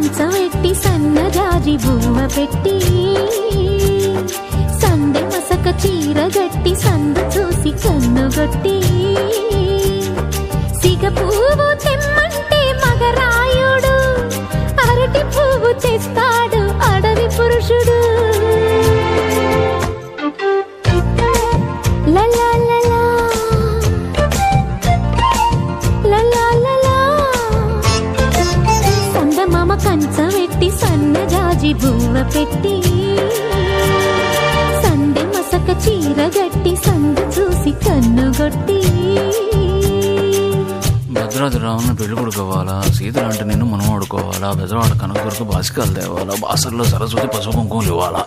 కంచమెట్టి సన్నజాజి బువ్వ పెట్టి సందె మసక చీర గట్టి సందు చూసి కన్నుగొట్టి సిగ పువ్వు తెమ్మంటే మగరాయుడు అరటి పువ్వు తెస్తాడు అడవి పురుషుడు. లలా లలా లలా లలా సందమామ కంచమెట్టి సన్నజాజి బువ్వ పెట్టి సందె మసక చీర గట్టి సందు చూసి కన్నుగొట్టి. భద్రాద్రి రావుని పెళ్లి కొడుకోవాలా, సీతలంటే నిన్ను మనం ఆడుకోవాలా, బెజవాడ కనకదుర్గ బాసికాలు తేవాలా, బాసర్లో సరస్వతి పసుపు కుంకుమలు ఇవ్వాలా.